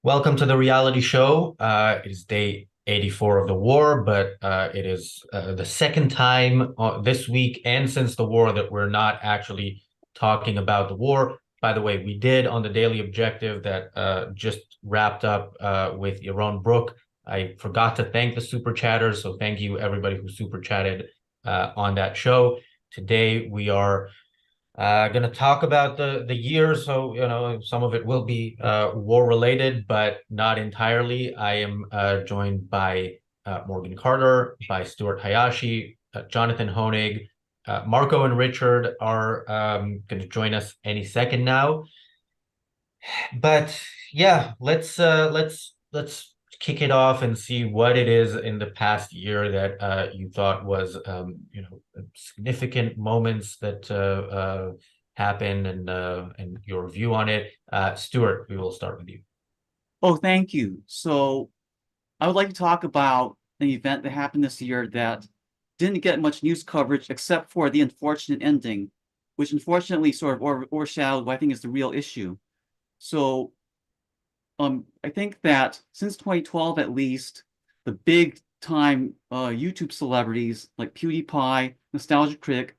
Welcome to the reality show. It is day 84 of the war, but it is the second time this week and since the war that we're not actually talking about the war. By the way, we did on the Daily Objective that just wrapped up with Yaron Brook. I forgot to thank the super chatters, so thank you everybody who super chatted on that show. Today we are going to talk about the year, so some of it will be war related, but not entirely. I am joined by Morgan Carter, by Stuart Hayashi, Jonathan Honig, Marco and Richard are going to join us any second now. But yeah, let's kick it off and see what it is in the past year that you thought was significant moments that happened and your view on it. Stuart, we will start with you. Oh, thank you. So I would like to talk about an event that happened this year that didn't get much news coverage except for the unfortunate ending, which unfortunately sort of overshadowed what I think is the real issue. So I think that since 2012 at least, the big time YouTube celebrities like PewDiePie, Nostalgia Critic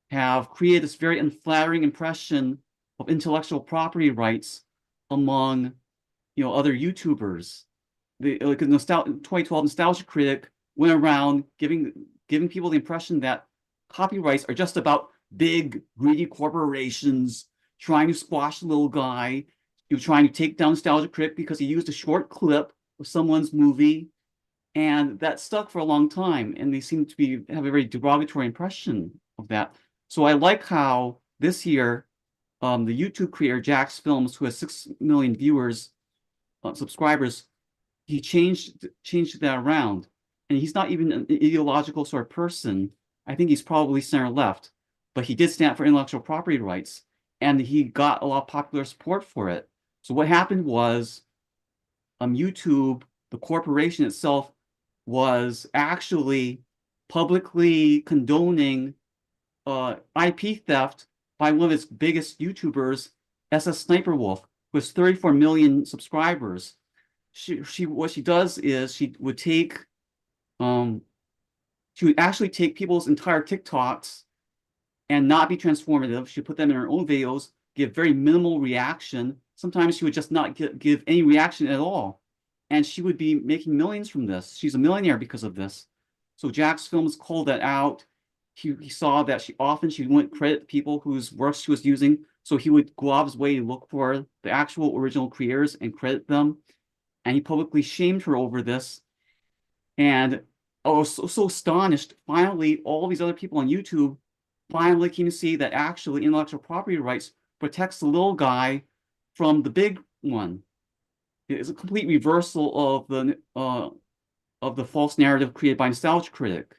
have created this very unflattering impression of intellectual property rights among other YouTubers. The 2012 Nostalgia Critic went around giving people the impression that copyrights are just about big greedy corporations trying to squash the little guy. He was trying to take down Nostalgia Critic because he used a short clip of someone's movie, and that stuck for a long time. And they seem to have a very derogatory impression of that. So I like how this year, the YouTube creator Jax Films, who has 6 million viewers, subscribers, he changed that around. And he's not even an ideological sort of person. I think he's probably center left, but he did stand for intellectual property rights, and he got a lot of popular support for it. So what happened was, YouTube, the corporation itself, was actually publicly condoning IP theft by one of its biggest YouTubers, SS Sniper Wolf, who has 34 million subscribers. What she does is she would actually take people's entire TikToks and not be transformative. She'd put them in her own videos, give very minimal reaction. Sometimes she would just not give any reaction at all. And she would be making millions from this. She's a millionaire because of this. So Jax Films called that out. He saw that she wouldn't credit people whose works she was using. So he would go out of his way to look for the actual original creators and credit them. And he publicly shamed her over this. And I was so astonished. Finally, all these other people on YouTube finally came to see that actually intellectual property rights protects the little guy from the big one. It's a complete reversal of the false narrative created by Nostalgia Critic.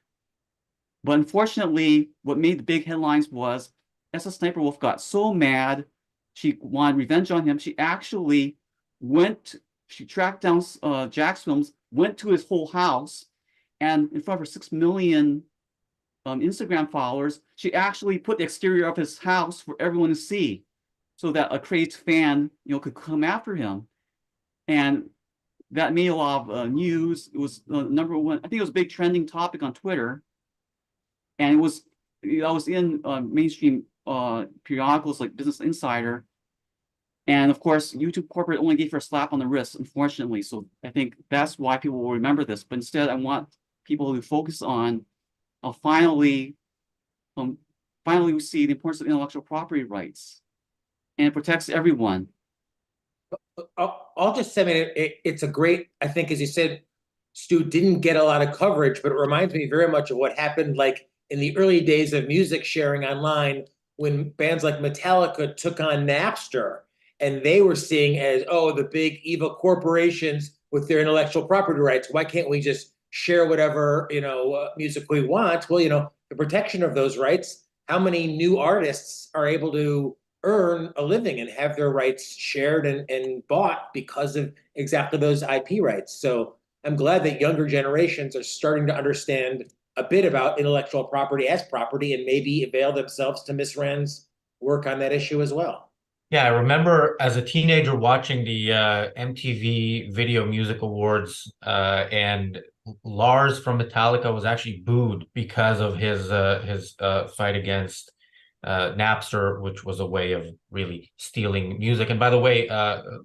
But unfortunately, what made the big headlines was SS Sniper Wolf got so mad, she wanted revenge on him. She tracked down Jax Films, went to his whole house, and in front of her 6 million Instagram followers, she actually put the exterior of his house for everyone to see, so that a crazed fan, could come after him. And that made a lot of news. It was number one. I think it was a big trending topic on Twitter, and I was in mainstream periodicals like Business Insider, and of course, YouTube corporate only gave her a slap on the wrist, unfortunately. So I think that's why people will remember this. But instead, I want people to focus on finally we see the importance of intellectual property rights, and it protects everyone. I'll just say, I mean, it's a great, I think, as you said, Stu, didn't get a lot of coverage, but it reminds me very much of what happened like in the early days of music sharing online when bands like Metallica took on Napster, and they were seeing as, oh, the big evil corporations with their intellectual property rights. Why can't we just share whatever, music we want? Well, the protection of those rights, how many new artists are able to earn a living and have their rights shared and bought because of exactly those IP rights? So I'm glad that younger generations are starting to understand a bit about intellectual property as property and maybe avail themselves to Miss Rand's work on that issue as well. Yeah, I remember as a teenager watching the MTV Video Music Awards, and Lars from Metallica was actually booed because of his fight against Napster, which was a way of really stealing music. And by the way,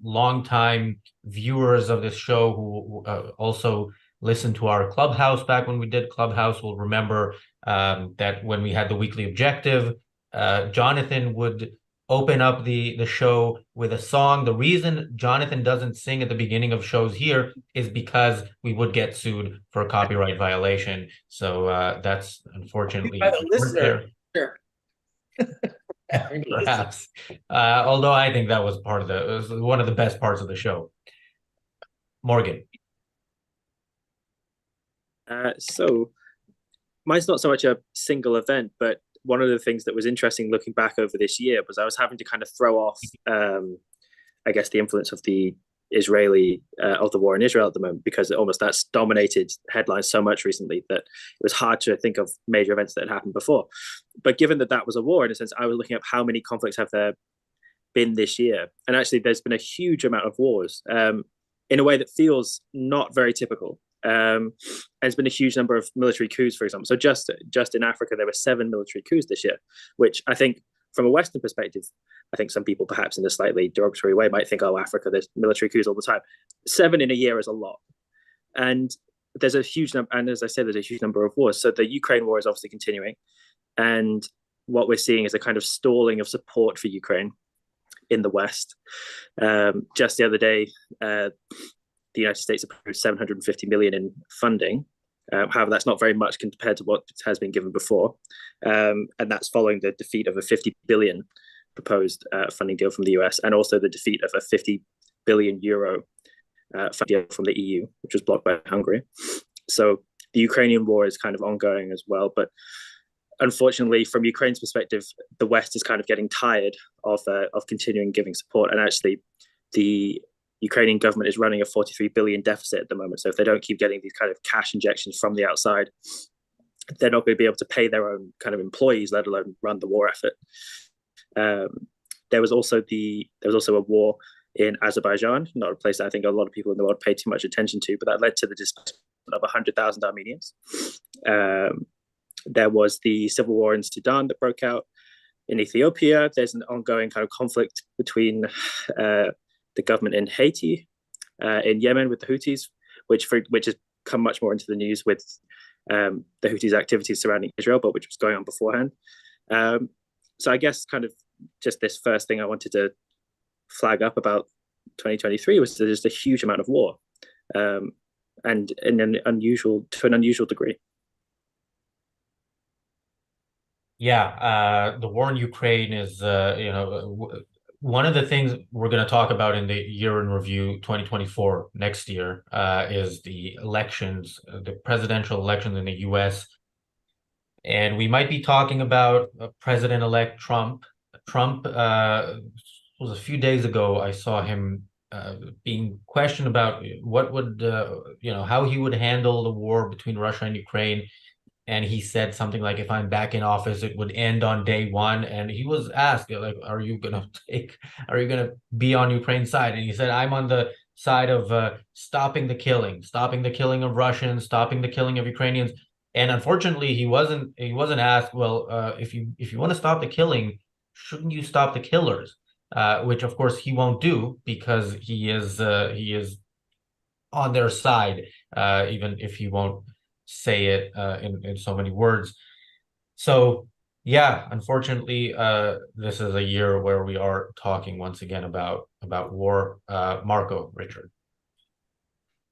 longtime viewers of this show who also listened to our Clubhouse back when we did Clubhouse will remember that when we had the weekly objective, Jonathan would open up the show with a song. The reason Jonathan doesn't sing at the beginning of shows here is because we would get sued for a copyright violation. So that's By unfortunately the listener, sure. perhaps. Although I think that was part of it was one of the best parts of the show. Morgan. So mine's not so much a single event, but one of the things that was interesting looking back over this year was I was having to kind of throw off, I guess, the influence of the of the war in Israel at the moment, because that's dominated headlines so much recently that it was hard to think of major events that had happened before. But given that was a war, in a sense, I was looking up how many conflicts have there been this year. And actually, there's been a huge amount of wars in a way that feels not very typical. And there's been a huge number of military coups, for example. So just in Africa, there were 7 military coups this year, which I think from a Western perspective, I think some people perhaps in a slightly derogatory way might think, oh, Africa, there's military coups all the time. 7 in a year is a lot. And there's a huge number, and as I said, there's a huge number of wars. So the Ukraine war is obviously continuing. And what we're seeing is a kind of stalling of support for Ukraine in the West. Just the other day, the United States approved $750 million in funding. However, that's not very much compared to what has been given before. And that's following the defeat of a $50 billion proposed funding deal from the US, and also the defeat of a €50 billion funding deal from the EU, which was blocked by Hungary. So the Ukrainian war is kind of ongoing as well. But unfortunately, from Ukraine's perspective, the West is kind of getting tired of continuing giving support. And actually, the Ukrainian government is running a $43 billion deficit at the moment. So if they don't keep getting these kind of cash injections from the outside, they're not going to be able to pay their own kind of employees, let alone run the war effort. There was also a war in Azerbaijan, not a place that I think a lot of people in the world pay too much attention to, but that led to the displacement of 100,000 Armenians. There was the civil war in Sudan that broke out. In Ethiopia, there's an ongoing kind of conflict between the government in Haiti, in Yemen with the Houthis, which has come much more into the news with the Houthis' activities surrounding Israel, but which was going on beforehand. So I guess kind of just this first thing I wanted to flag up about 2023 was there's just a huge amount of war, and to an unusual degree. Yeah, the war in Ukraine is, one of the things we're going to talk about in the year in review 2024 next year is the elections, the presidential elections in the US. And we might be talking about President-elect Trump. Trump was a few days ago, I saw him being questioned about what would, how he would handle the war between Russia and Ukraine. And he said something like, if I'm back in office, it would end on day one. And he was asked, like, are you going to be on Ukraine's side? And he said, I'm on the side of stopping the killing of Russians, stopping the killing of Ukrainians. And unfortunately, he wasn't asked, well, if you want to stop the killing, shouldn't you stop the killers? Which of course he won't do, because he is on their side, even if he won't say it in so many words. So yeah, unfortunately, this is a year where we are talking once again about war. Marco, Richard.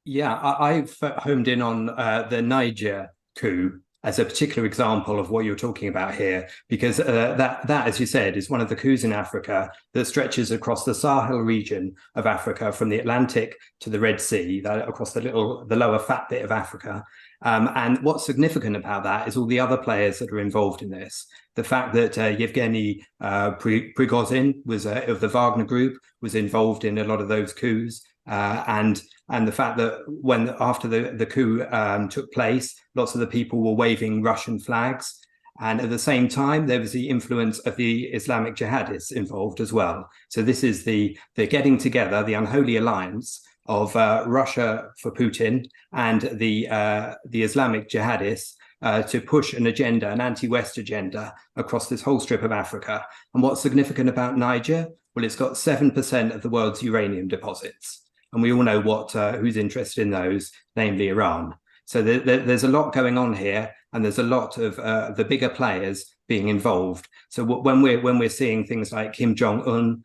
Yeah, I've homed in on the Niger coup as a particular example of what you're talking about here, because that, as you said, is one of the coups in Africa that stretches across the Sahel region of Africa, from the Atlantic to the Red Sea, across the lower fat bit of Africa. And what's significant about that is all the other players that are involved in this. The fact that Yevgeny Prigozhin was of the Wagner Group was involved in a lot of those coups, and the fact that after the coup took place, lots of the people were waving Russian flags. And at the same time, there was the influence of the Islamic jihadists involved as well. So this is the getting together, the unholy alliance of Russia for Putin and the Islamic jihadists to push an agenda, an anti-West agenda across this whole strip of Africa. And what's significant about Niger? Well, it's got 7% of the world's uranium deposits. And we all know who's interested in those, namely Iran. So there's a lot going on here, and there's a lot of the bigger players being involved. So when we're seeing things like Kim Jong-un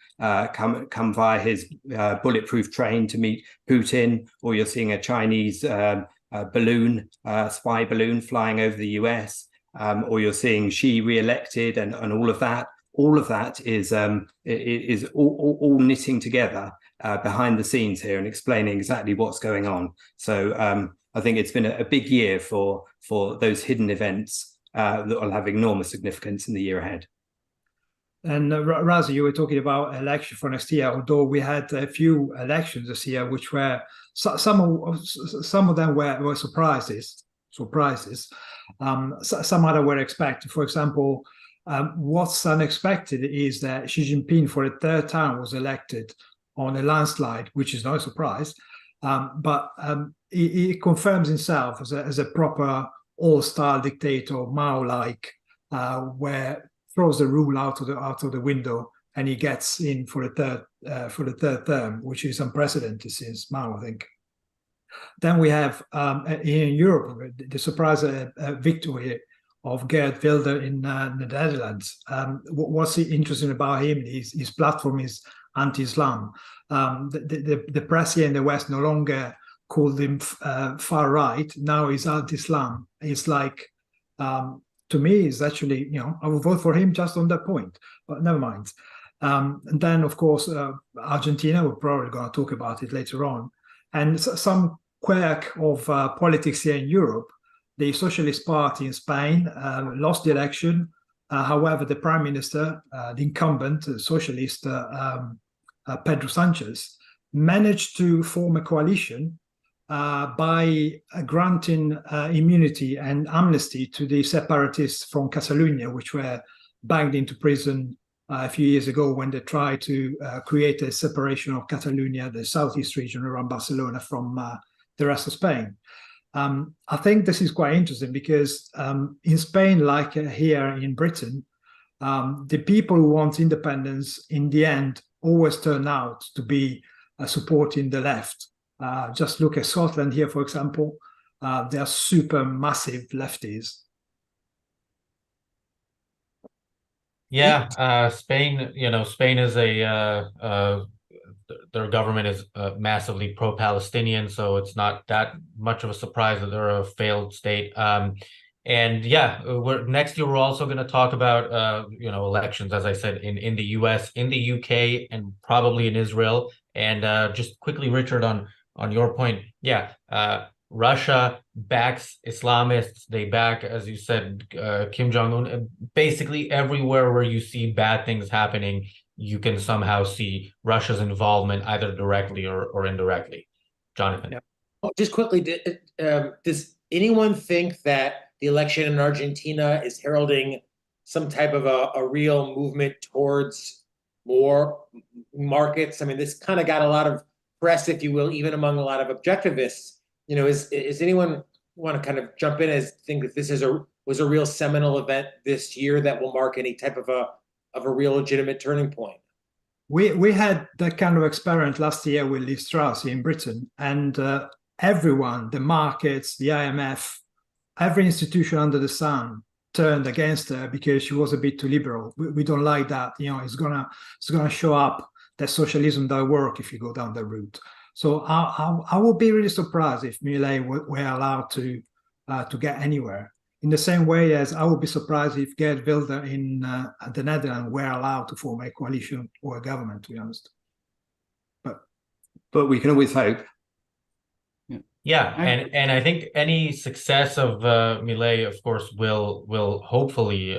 come via his bulletproof train to meet Putin, or you're seeing a Chinese spy balloon flying over the US, or you're seeing Xi re-elected, and all of that. All of that is all knitting together behind the scenes here and explaining exactly what's going on. So I think it's been a big year for those hidden events that will have enormous significance in the year ahead. And Razi, you were talking about election for next year. Although we had a few elections this year, which were some of them were surprises. Some other were expected. For example, what's unexpected is that Xi Jinping, for a third time, was elected on a landslide, which is no surprise. But he confirms himself as a proper old-style dictator, Mao-like, where throws the rule out of the window, and he gets in for the third term, which is unprecedented since Mao, I think. Then we have in Europe the surprise victory of Geert Wilders in the Netherlands. What's interesting about him? His platform is anti-Islam. The press here in the West no longer called him far right. Now he's anti-Islam. It's like, to me, it's actually, I would vote for him just on that point, but never mind. And then, of course, Argentina, we're probably going to talk about it later on. And some quirk of politics here in Europe. The Socialist Party in Spain lost the election. However, the Prime Minister, the incumbent socialist, Pedro Sanchez, managed to form a coalition by granting immunity and amnesty to the separatists from Catalonia, which were banged into prison a few years ago when they tried to create a separation of Catalonia, the southeast region around Barcelona, from the rest of Spain. I think this is quite interesting because in Spain, like here in Britain, the people who want independence in the end always turn out to be supporting the left. Just look at Scotland here, for example. They are super massive lefties. Yeah, Spain, Spain is their government is massively pro-Palestinian, so it's not that much of a surprise that they're a failed state. And yeah, next year we're also going to talk about elections, as I said, in the US, in the UK, and probably in Israel. And just quickly, Richard, on your point, yeah, Russia backs Islamists. They back, as you said, Kim Jong-un. Basically, everywhere where you see bad things happening, you can somehow see Russia's involvement, either directly or indirectly. Jonathan. Yeah. Oh, just quickly, does anyone think that the election in Argentina is heralding some type of a real movement towards more markets? I mean, this kind of got a lot of press, if you will, even among a lot of objectivists. Is anyone want to kind of jump in as think that this was a real seminal event this year that will mark any type of a real legitimate turning point? We had that kind of experiment last year with Liz Truss in Britain, and everyone, the markets, the IMF, every institution under the sun turned against her because she was a bit too liberal. We don't like that. It's gonna show up that socialism does work if you go down that route. So I would be really surprised if Milei were allowed to get anywhere. In the same way as I would be surprised if Geert Wilders in the Netherlands were allowed to form a coalition or a government, to be honest. But we can always hope. Yeah, and I think any success of Milei, of course, will hopefully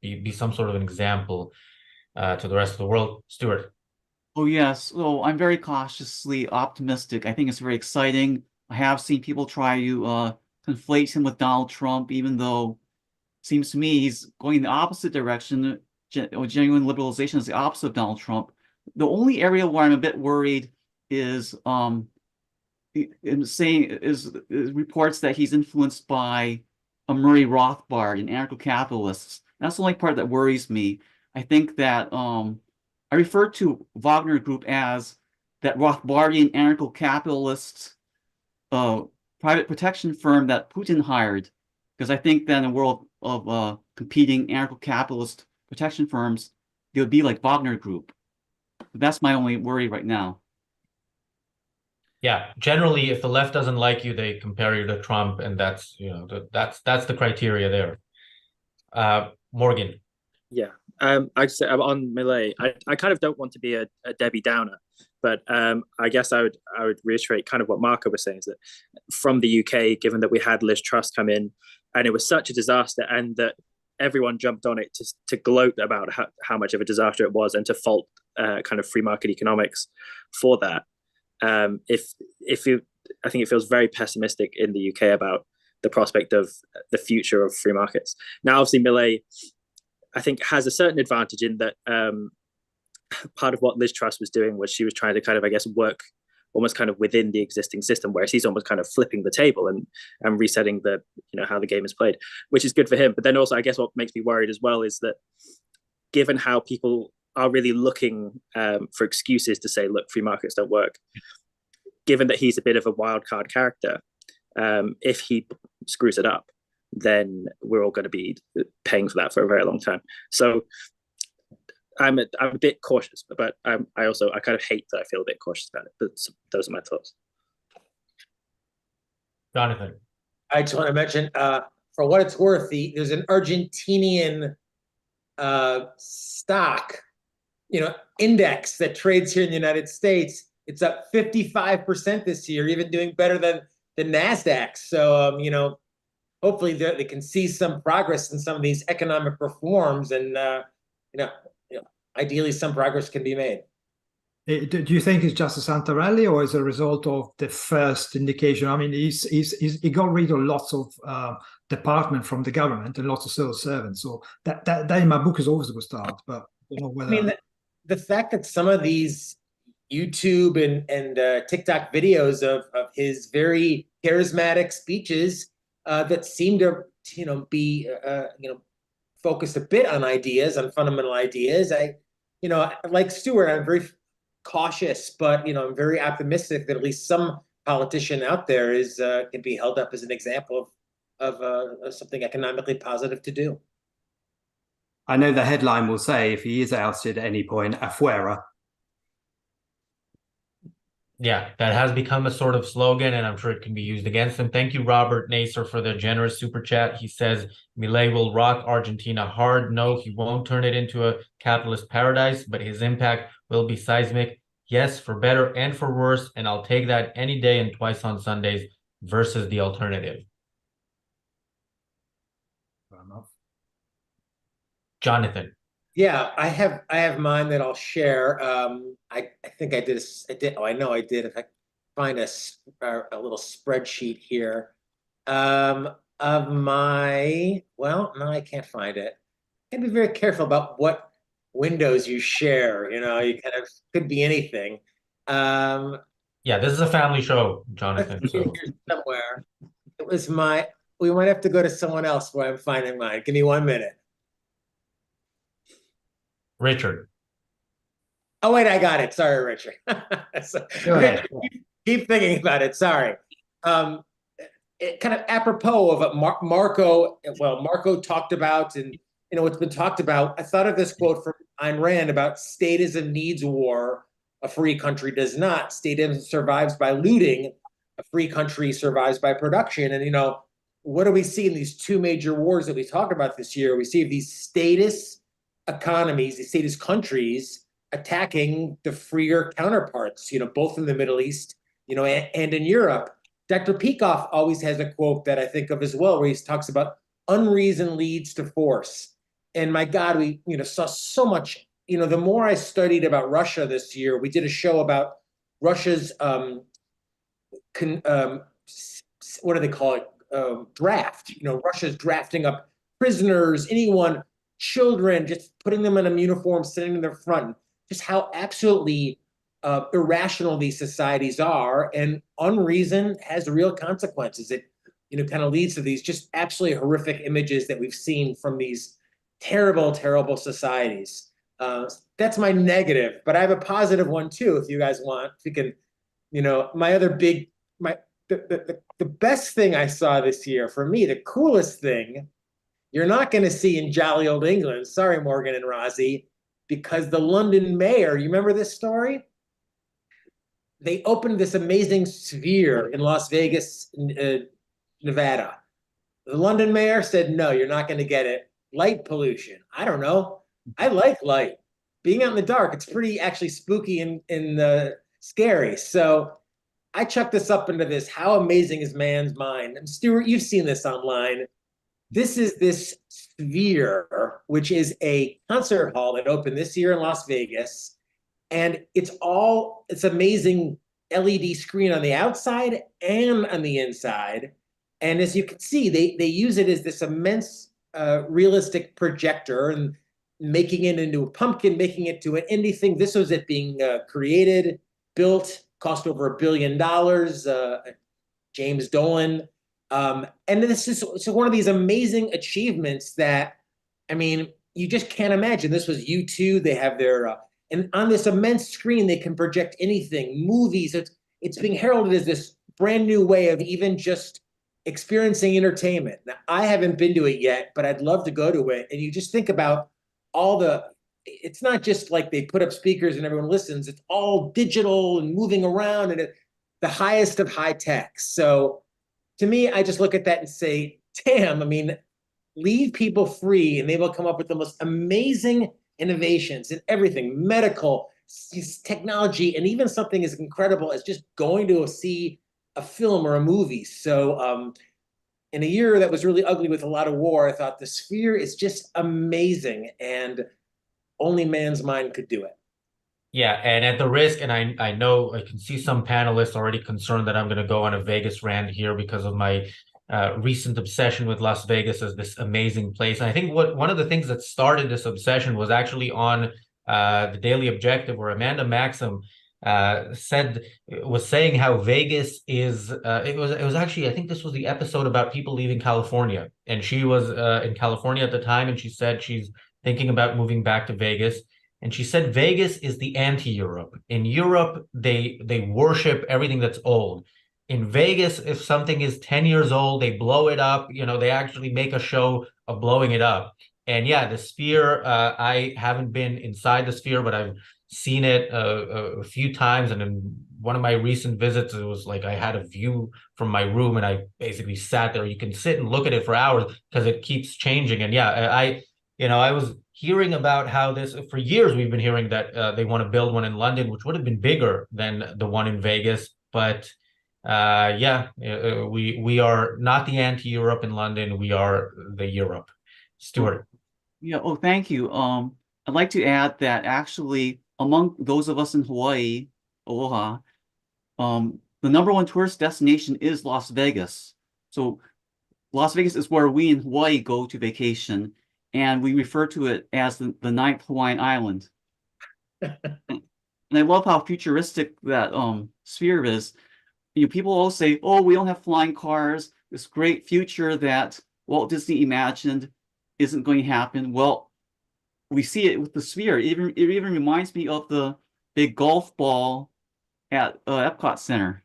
be some sort of an example to the rest of the world. Stuart. Oh yes, so I'm very cautiously optimistic. I think it's very exciting. I have seen people try to conflate him with Donald Trump, even though seems to me he's going the opposite direction. Genuine liberalization is the opposite of Donald Trump. The only area where I'm a bit worried is reports that he's influenced by a Murray Rothbard and anarcho-capitalists. That's the only part that worries me. I think that I refer to Wagner Group as that Rothbardian anarcho-capitalist private protection firm that Putin hired, because I think that in a world of competing anarcho-capitalist protection firms, they would be like Wagner Group. But that's my only worry right now. Yeah, generally, if the left doesn't like you, they compare you to Trump, and that's that's the criteria there. Morgan. Yeah. I say on Millet, I kind of don't want to be a Debbie Downer, but I guess I would reiterate kind of what Marco was saying, is that from the UK, given that we had Liz Truss come in, and it was such a disaster, and that everyone jumped on it to gloat about how much of a disaster it was, and to fault kind of free market economics for that. I think it feels very pessimistic in the UK about the prospect of the future of free markets. Now, obviously, Millet, I think, has a certain advantage in that part of what Liz Truss was doing was she was trying to kind of, I guess, work almost kind of within the existing system, whereas he's almost kind of flipping the table and resetting the, how the game is played, which is good for him. But then also, I guess what makes me worried as well is that given how people are really looking for excuses to say, look, free markets don't work, given that he's a bit of a wild card character, if he screws it up, then we're all going to be paying for that for a very long time. So I'm a bit cautious, but I kind of hate that I feel a bit cautious about it. But those are my thoughts. Jonathan. I just want to mention, for what it's worth, there's an Argentinian stock, index that trades here in the United States. It's up 55% this year, even doing better than the NASDAQ. So, hopefully they can see some progress in some of these economic reforms, and ideally some progress can be made. Do you think it's just a Santarelli, or is it a result of the first indication? I mean, he got rid of lots of department from the government and lots of civil servants. So that in my book is always a good start. But I don't know whether... I mean, the fact that some of these YouTube and TikTok videos of his very charismatic speeches that seem to be focused a bit on ideas, on fundamental ideas. Like Stuart, I'm very cautious, but I'm very optimistic that at least some politician out there can be held up as an example of something economically positive to do. I know the headline will say, if he is ousted at any point, afuera. Yeah, that has become a sort of slogan, and I'm sure it can be used against him. Thank you, Robert Naser, for the generous super chat. He says, Milei will rock Argentina hard. No, he won't turn it into a capitalist paradise, but his impact will be seismic. Yes, for better and for worse, and I'll take that any day and twice on Sundays versus the alternative. Fair enough. Jonathan. Yeah, I have mine that I'll share. I think I did. Oh, I know I did. If I find a little spreadsheet here of my. Well, no, I can't find it. You can be very careful about what windows you share. You kind of could be anything. Yeah, this is a family show, Jonathan. So. Somewhere it was my. We might have to go to someone else where I'm finding mine. Give me 1 minute. Richard. Oh, wait, I got it. Sorry, Richard. Go ahead. Keep thinking about it. Sorry. It kind of apropos of what Marco talked about, and what's been talked about. I thought of this quote from Ayn Rand about statism needs war, a free country does not. Statism survives by looting, a free country survives by production. And what do we see in these two major wars that we talk about this year? We see these statist economies, these statist countries attacking the freer counterparts, both in the Middle East, and in Europe. Dr. Peikoff always has a quote that I think of as well, where he talks about unreason leads to force. And my God, we saw so much. The more I studied about Russia this year, we did a show about Russia's what do they call it? Draft. Russia's drafting up prisoners, anyone, children, just putting them in a uniform, sitting in their front, just how absolutely irrational these societies are, and unreason has real consequences. It, kind of leads to these just absolutely horrific images that we've seen from these terrible, terrible societies. That's my negative, but I have a positive one too, if you guys want. If you can, my other big, the best thing I saw this year, for me, the coolest thing, you're not going to see in jolly old England. Sorry, Morgan and Rozzy, because the London mayor, you remember this story? They opened this amazing sphere in Las Vegas, Nevada. The London mayor said, no, you're not going to get it. Light pollution. I don't know. I like light. Being out in the dark, it's pretty actually spooky and scary. So I chucked this up into this. How amazing is man's mind? And Stuart, you've seen this online. This is this sphere, which is a concert hall that opened this year in Las Vegas. And it's amazing LED screen on the outside and on the inside. And as you can see, they use it as this immense realistic projector and making it into a pumpkin, making it to an indie thing. This was it being created, built, cost over $1 billion. James Dolan. And this is one of these amazing achievements that, I mean, you just can't imagine. This was U2. They have their, and on this immense screen, they can project anything, movies. It's being heralded as this brand new way of even just experiencing entertainment. Now, I haven't been to it yet, but I'd love to go to it. And you just think about it's not just like they put up speakers and everyone listens. It's all digital and moving around and the highest of high tech. So to me, I just look at that and say, damn, I mean, leave people free and they will come up with the most amazing innovations in everything, medical, technology, and even something as incredible as just going to see a film or a movie. So in a year that was really ugly with a lot of war, I thought the sphere is just amazing and only man's mind could do it. Yeah, and at the risk, and I know I can see some panelists already concerned that I'm going to go on a Vegas rant here because of my recent obsession with Las Vegas as this amazing place. And I think one of the things that started this obsession was actually on the Daily Objective, where Amanda Maxim was saying how Vegas is. It was actually, I think this was the episode about people leaving California, and she was in California at the time, and she said she's thinking about moving back to Vegas. And she said Vegas is the anti-Europe. In Europe, they worship everything that's old. In Vegas, if something is 10 years old, they blow it up. They actually make a show of blowing it up. And yeah, the Sphere, I haven't been inside the Sphere, but I've seen it a few times. And in one of my recent visits, it was like I had a view from my room and I basically sat there. You can sit and look at it for hours because it keeps changing. And yeah, I was hearing about how this, for years we've been hearing that they want to build one in London, which would have been bigger than the one in Vegas. But we are not the anti-Europe in London. We are the Europe. Stuart. Yeah. Oh, thank you. I'd like to add that actually among those of us in Hawaii, aloha, the #1 tourist destination is Las Vegas. So Las Vegas is where we in Hawaii go to vacation. And we refer to it as the 9th Hawaiian island. And I love how futuristic that sphere is. People always say, oh, we don't have flying cars, this great future that Walt Disney imagined isn't going to happen. Well, we see it with the sphere. It even reminds me of the big golf ball at Epcot Center.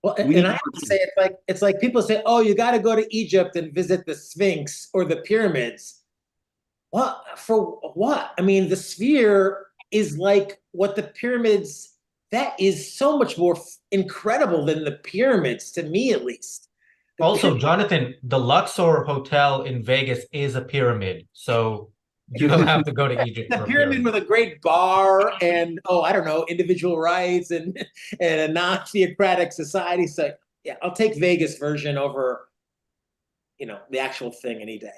Well, and I have to say, it's like people say, oh, you got to go to Egypt and visit the Sphinx or the pyramids. Well, for what? I mean, the sphere is like what the pyramids, that is so much more incredible than the pyramids, to me at least. Also, Jonathan, the Luxor Hotel in Vegas is a pyramid. So you don't have to go to Egypt. The pyramid with a great bar and, I don't know, individual rights and a non-theocratic society. So yeah, I'll take Vegas version over, the actual thing any day.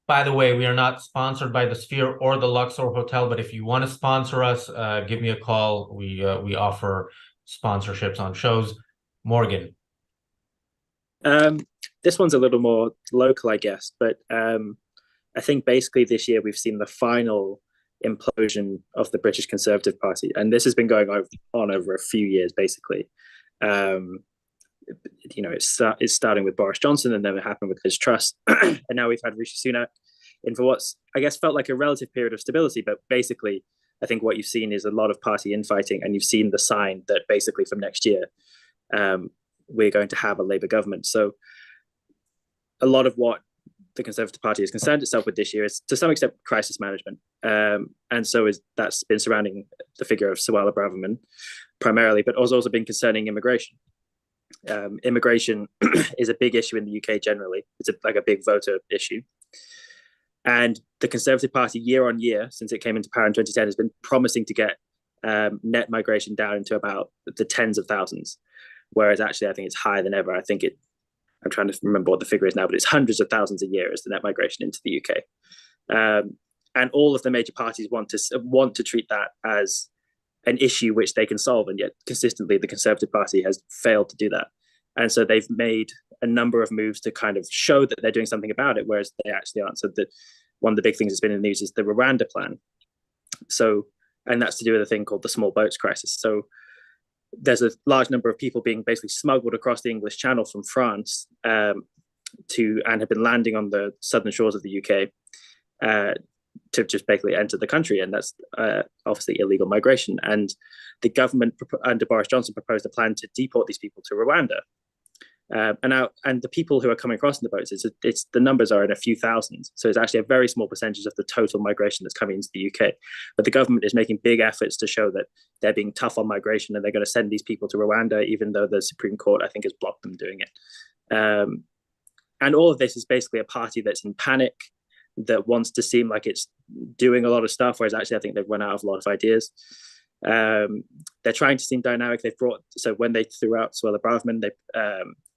By the way, we are not sponsored by the Sphere or the Luxor Hotel, but if you want to sponsor us, give me a call. We offer sponsorships on shows. Morgan. This one's a little more local, I guess, but I think basically this year we've seen the final implosion of the British Conservative Party, and this has been going on over a few years, basically. It's starting with Boris Johnson, and then it happened with Liz Truss, and now we've had Rishi Sunak in for what's, I guess, felt like a relative period of stability. But basically, I think what you've seen is a lot of party infighting, and you've seen the sign that basically from next year, we're going to have a Labour government. So a lot of what the Conservative Party has concerned itself with this year is, to some extent, crisis management. And so that's been surrounding the figure of Suella Braverman primarily, but also been concerning immigration. Immigration is a big issue in the UK generally. It's like a big voter issue. And the Conservative Party, year on year, since it came into power in 2010, has been promising to get net migration down into about the tens of thousands, whereas actually I think it's higher than ever. I'm trying to remember what the figure is now, but it's hundreds of thousands a year as the net migration into the UK. And all of the major parties want to treat that as an issue which they can solve, and yet consistently the Conservative Party has failed to do that. And so they've made a number of moves to kind of show that they're doing something about it, whereas they actually aren't. So that one of the big things that's been in the news is the Rwanda plan. So, and that's to do with a thing called the small boats crisis. So there's a large number of people being basically smuggled across the English Channel from France and have been landing on the southern shores of the UK to just basically enter the country. And that's obviously illegal migration. And the government under Boris Johnson proposed a plan to deport these people to Rwanda. And the people who are coming across in the boats, it's the numbers are in a few thousands. So it's actually a very small percentage of the total migration that's coming into the UK. But the government is making big efforts to show that they're being tough on migration, and they're going to send these people to Rwanda, even though the Supreme Court, I think, has blocked them doing it. And all of this is basically a party that's in panic, that wants to seem like it's doing a lot of stuff, whereas actually I think they've run out of a lot of ideas. They're trying to seem dynamic. So when they threw out Suella Braverman,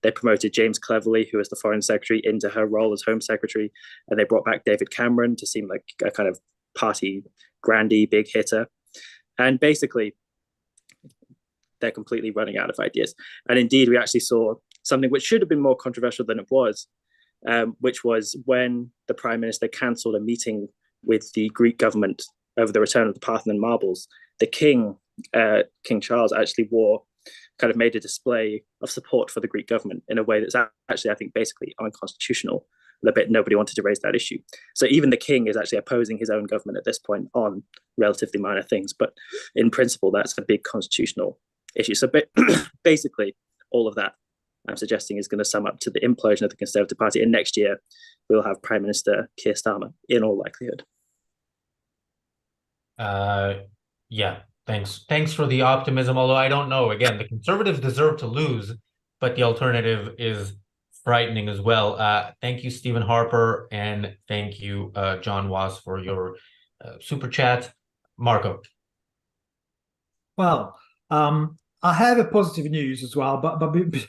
they promoted James Cleverly, who was the foreign secretary, into her role as home secretary, and they brought back David Cameron to seem like a kind of party grandee big hitter. And basically they're completely running out of ideas. And indeed, we actually saw something which should have been more controversial than it was, which was when the Prime Minister cancelled a meeting with the Greek government over the return of the Parthenon marbles. The King, King Charles, actually made a display of support for the Greek government in a way that's actually, I think, basically unconstitutional. Nobody wanted to raise that issue. So even the King is actually opposing his own government at this point on relatively minor things. But in principle, that's a big constitutional issue. So basically, all of that I'm suggesting is going to sum up to the implosion of the Conservative Party. And next year, we'll have Prime Minister Keir Starmer, in all likelihood. Yeah, thanks for the optimism, although I don't know. Again, the Conservatives deserve to lose, but the alternative is frightening as well. Thank you, Stephen Harper, and thank you, John Was, for your super chat. Marco. Well, I have a positive news as well, but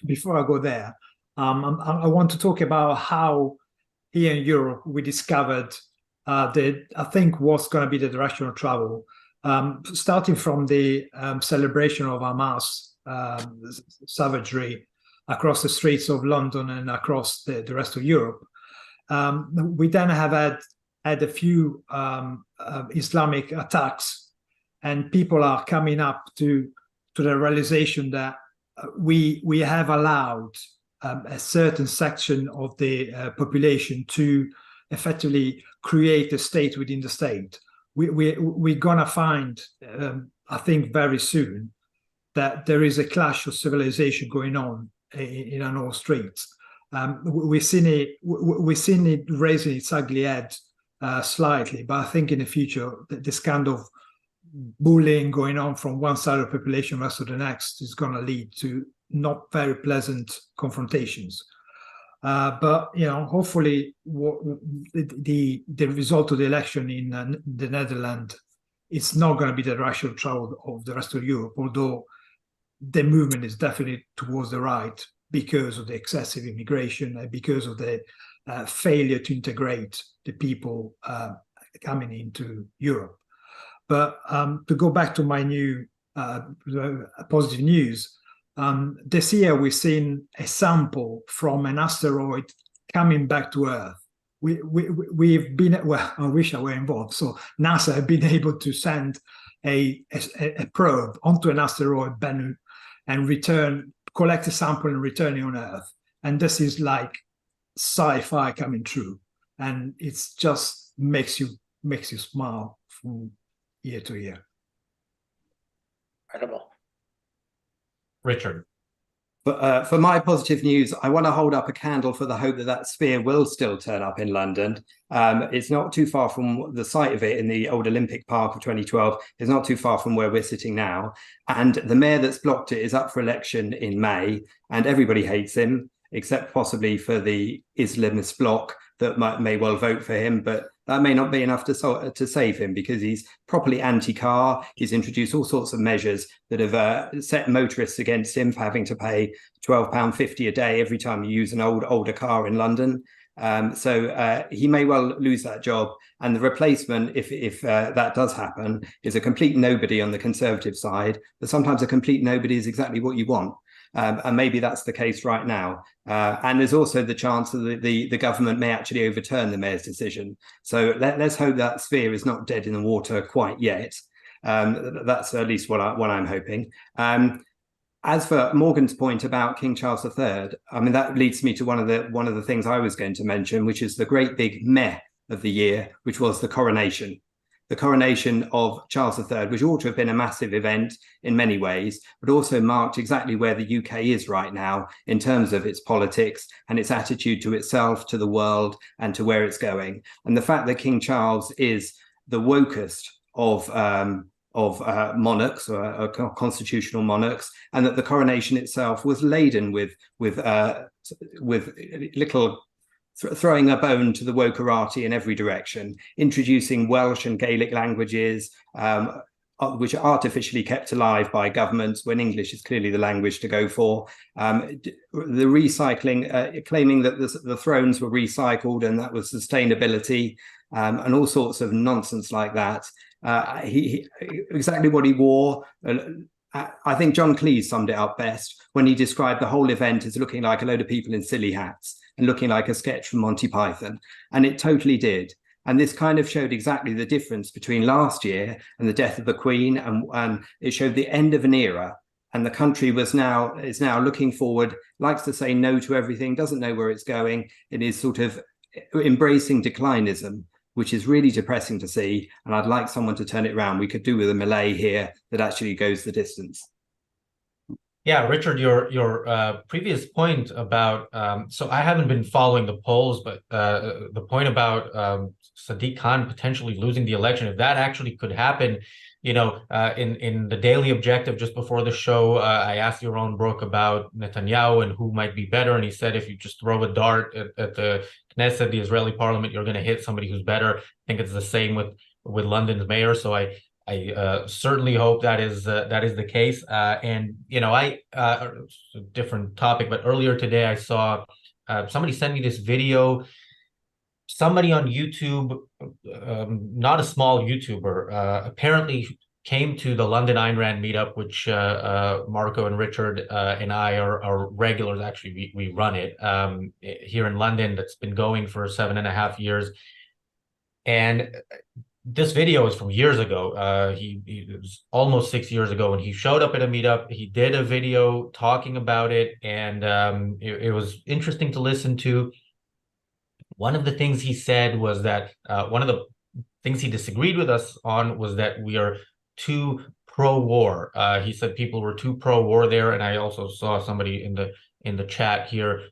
before I go there, I want to talk about how here in Europe we discovered I think what's going to be the direction of travel, starting from the celebration of Hamas savagery across the streets of London and across the rest of Europe. We then have had a few Islamic attacks, and people are coming up to the realization that we have allowed a certain section of the population to effectively create a state within the state. We're gonna find, I think, very soon that there is a clash of civilization going on in our streets. We've seen it raising its ugly head slightly, but I think in the future this kind of bullying going on from one side of the population rest of the next is going to lead to not very pleasant confrontations. But hopefully, the result of the election in the Netherlands is not going to be the direction of travel of the rest of Europe, although the movement is definitely towards the right because of the excessive immigration and because of the failure to integrate the people coming into Europe. But to go back to my new positive news, this year we've seen a sample from an asteroid coming back to Earth, we've been, well, I wish I were involved. So NASA have been able to send a probe onto an asteroid, Bennu, and collect a sample and return it on Earth. And this is like sci-fi coming true. And it's just makes you smile from year to year. Incredible. Richard. For my positive news, I want to hold up a candle for the hope that that sphere will still turn up in London. It's not too far from the site of it in the old Olympic Park of 2012. It's not too far from where we're sitting now. And the mayor that's blocked it is up for election in May, and everybody hates him, except possibly for the Islamist bloc that may well vote for him, but that may not be enough to save him, because he's properly anti-car. He's introduced all sorts of measures that have set motorists against him for having to pay £12.50 a day every time you use an older car in London. So he may well lose that job. And the replacement, if that does happen, is a complete nobody on the Conservative side. But sometimes a complete nobody is exactly what you want. And maybe that's the case right now. And there's also the chance that the government may actually overturn the mayor's decision. So let's hope that sphere is not dead in the water quite yet. That's at least what I'm hoping. As for Morgan's point about King Charles III, I mean, that leads me to one of the things I was going to mention, which is the great big meh of the year, which was the coronation. The coronation of Charles III, which ought to have been a massive event in many ways, but also marked exactly where the UK is right now in terms of its politics and its attitude to itself, to the world, and to where it's going. And the fact that King Charles is the wokest of monarchs, or constitutional monarchs, and that the coronation itself was laden with little throwing a bone to the wokerati in every direction, introducing Welsh and Gaelic languages, which are artificially kept alive by governments when English is clearly the language to go for. The recycling, claiming that the thrones were recycled and that was sustainability, and all sorts of nonsense like that. Exactly what he wore. I think John Cleese summed it up best when he described the whole event as looking like a load of people in silly hats and looking like a sketch from Monty Python. And it totally did. And this kind of showed exactly the difference between last year and the death of the Queen. And it showed the end of an era. And the country is now looking forward, likes to say no to everything, doesn't know where it's going. It is sort of embracing declinism, which is really depressing to see. And I'd like someone to turn it around. We could do with a Malay here that actually goes the distance. Yeah, Richard, your previous point about so I haven't been following the polls, but the point about Sadiq Khan potentially losing the election, if that actually could happen, in the Daily Objective just before the show, I asked Yaron Brook about Netanyahu and who might be better, and he said if you just throw a dart at the Knesset, the Israeli parliament, you're going to hit somebody who's better. I think it's the same with London's mayor. So I certainly hope that is the case. And it's a different topic, but earlier today I saw somebody sent me this video. Somebody on YouTube, not a small YouTuber, apparently came to the London Ayn Rand meetup, which Marco and Richard and I are regulars. Actually, we run it here in London. That's been going for 7.5 years, and this video is from years ago. It was almost 6 years ago when he showed up at a meetup. He did a video talking about it, and it was interesting to listen to. One of the things he said was that one of the things he disagreed with us on was that we are too pro-war. He said people were too pro-war there, and I also saw somebody in the chat here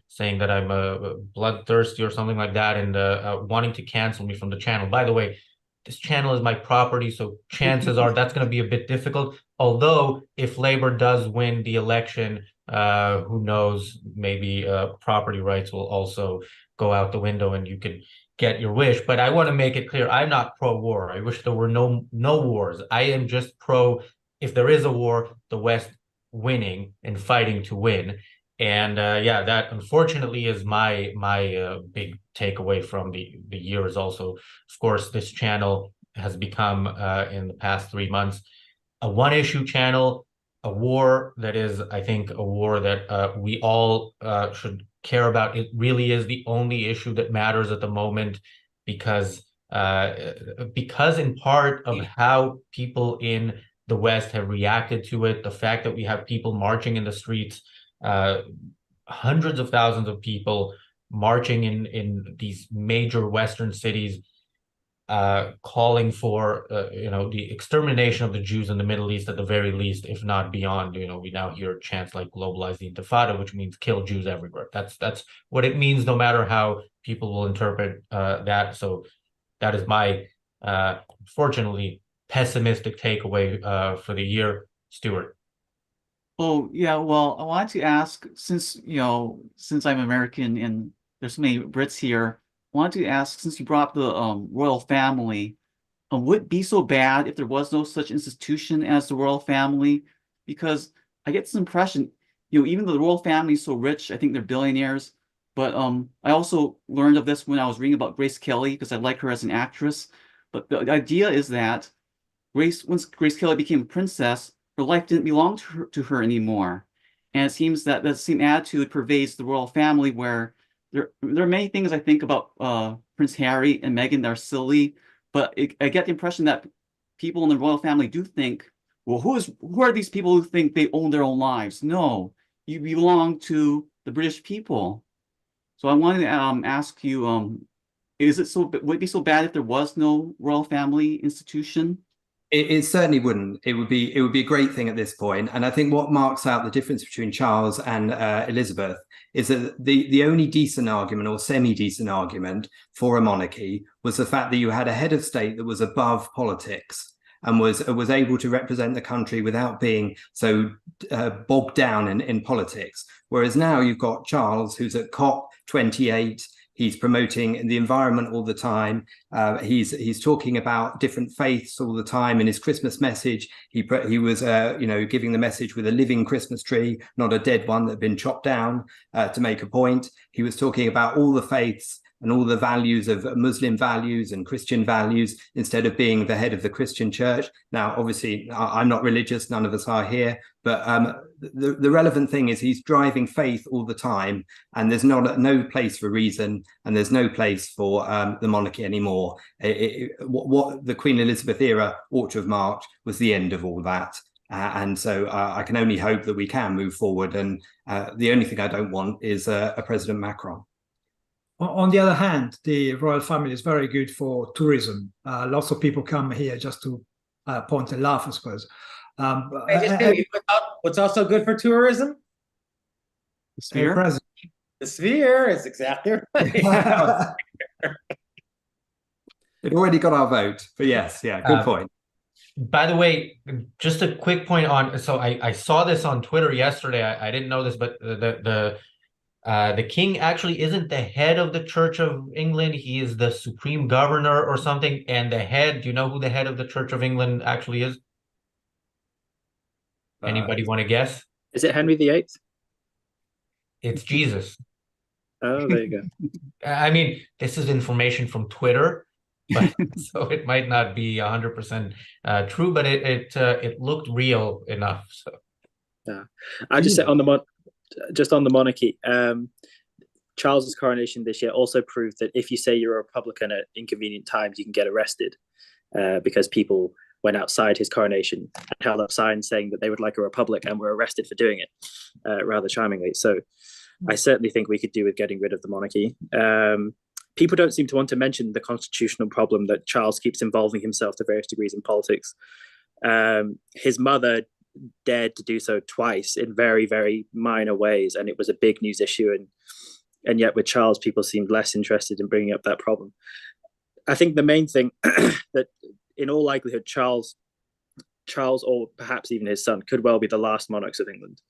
saying that I'm bloodthirsty or something like that, and wanting to cancel me from the channel. By the way, this channel is my property, so chances are that's going to be a bit difficult. Although if Labour does win the election, who knows, maybe property rights will also go out the window and you could get your wish. But I want to make it clear, I'm not pro-war. I wish there were no wars. I am just pro, if there is a war, the West winning and fighting to win. And that unfortunately is my big takeaway from the year. Is also, of course, this channel has become in the past 3 months a one-issue channel, a war that is, I think, a war that we all should care about. It really is the only issue that matters at the moment, because in part of how people in the West have reacted to it, the fact that we have people marching in the streets, hundreds of thousands of people marching in these major Western cities, calling for the extermination of the Jews in the Middle East at the very least, if not beyond. We now hear chants like "globalize the Intifada," which means kill Jews everywhere. That's what it means, no matter how people will interpret that. So that is my unfortunately pessimistic takeaway for the year. Stuart. Oh, yeah. Well, I wanted to ask, since I'm American and there's so many Brits here, I wanted to ask, since you brought up the royal family, would it be so bad if there was no such institution as the royal family? Because I get this impression, even though the royal family is so rich, I think they're billionaires. But I also learned of this when I was reading about Grace Kelly, because I like her as an actress. But the idea is that once Grace Kelly became a princess, her life didn't belong to her anymore. And it seems that that same attitude pervades the royal family, where there are many things I think about Prince Harry and Meghan that are silly, but I get the impression that people in the royal family do think, well, who are these people who think they own their own lives? No, you belong to the British people. So I wanted to ask you, would it be so bad if there was no royal family institution? It certainly wouldn't. It would be a great thing at this point. And I think what marks out the difference between Charles and Elizabeth is that the only decent argument, or semi-decent argument, for a monarchy was the fact that you had a head of state that was above politics and was able to represent the country without being so bogged down in politics. Whereas now you've got Charles, who's at COP28. He's promoting the environment all the time. He's talking about different faiths all the time. In his Christmas message, he was giving the message with a living Christmas tree, not a dead one that had been chopped down, to make a point. He was talking about all the faiths and all the values of Muslim values and Christian values, instead of being the head of the Christian church. Now, obviously, I'm not religious, none of us are here, but the relevant thing is he's driving faith all the time, and there's no place for reason, and there's no place for the monarchy anymore. What the Queen Elizabeth era ought to have marked was the end of all that. And so I can only hope that we can move forward. And the only thing I don't want is a President Macron. On the other hand, the royal family is very good for tourism. Lots of people come here just to point and laugh, I suppose. What's also good for tourism? The sphere? The sphere is exactly right. It already got our vote, but yes, yeah, good point. By the way, just a quick point on. So I saw this on Twitter yesterday. I didn't know this, but the king actually isn't the head of the Church of England. He is the supreme governor or something. And the head, do you know who the head of the Church of England actually is? Anybody want to guess? Is it Henry VIII? It's Jesus. Oh, there you go. I mean, this is information from Twitter, but so it might not be 100% true, but it looked real enough. So yeah, I just said on the monarchy. Charles's coronation this year also proved that if you say you're a Republican at inconvenient times, you can get arrested, because people went outside his coronation and held up signs saying that they would like a republic and were arrested for doing it, rather charmingly. So I certainly think we could do with getting rid of the monarchy. People don't seem to want to mention the constitutional problem that Charles keeps involving himself to various degrees in politics. His mother dared to do so twice in very, very minor ways, and it was a big news issue. And yet with Charles, people seemed less interested in bringing up that problem. I think the main thing that, in all likelihood, Charles, or perhaps even his son, could well be the last monarchs of England.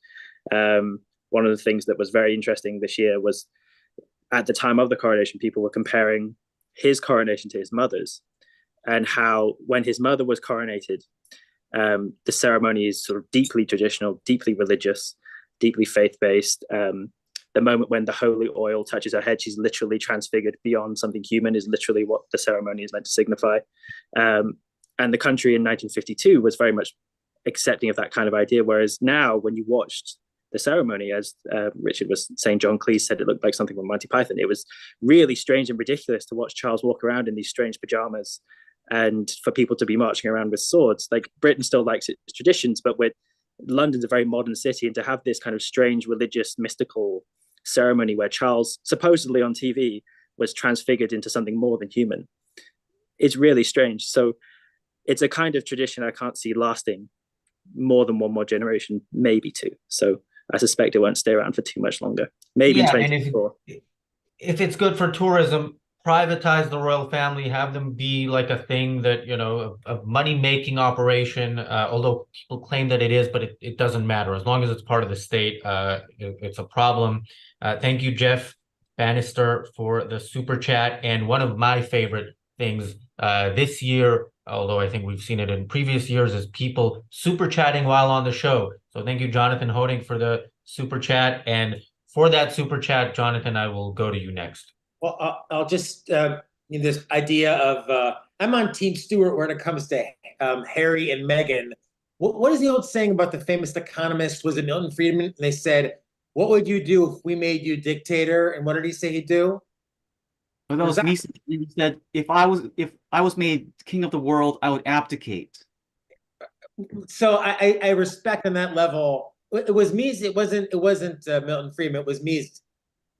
One of the things that was very interesting this year was, at the time of the coronation, people were comparing his coronation to his mother's, and how when his mother was coronated, the ceremony is sort of deeply traditional, deeply religious, deeply faith-based. The moment when the holy oil touches her head, she's literally transfigured beyond something human, is literally what the ceremony is meant to signify. And the country in 1952 was very much accepting of that kind of idea, whereas now, when you watched the ceremony. As Richard was saying, John Cleese said it looked like something from Monty Python. It was really strange and ridiculous to watch Charles walk around in these strange pajamas, and for people to be marching around with swords. Like, Britain still likes its traditions, but London's a very modern city, and to have this kind of strange religious mystical ceremony where Charles supposedly on TV was transfigured into something more than human, it's really strange. So it's a kind of tradition I can't see lasting more than one more generation, maybe two. So I suspect it won't stay around for too much longer. Maybe Yeah, 2024. and if it's good for tourism, privatize the royal family, have them be like a thing that, a money-making operation, although people claim that it is, but it doesn't matter. As long as it's part of the state, it's a problem. Thank you, Jeff Bannister, for the super chat. And one of my favorite things this year, although I think we've seen it in previous years, is people super chatting while on the show. So thank you, Jonathan Hoding, for the super chat. And for that super chat, Jonathan, I will go to you next. Well, I'll just this idea of I'm on Team Stewart when it comes to Harry and Meghan. What is the old saying about the famous economist? Was it Milton Friedman? And they said, "What would you do if we made you dictator?" And what did he say he'd do? Well, that was me. He said, "If I was made king of the world, I would abdicate." So I respect on that level. It was Mises. It wasn't Milton Friedman. It was Mises.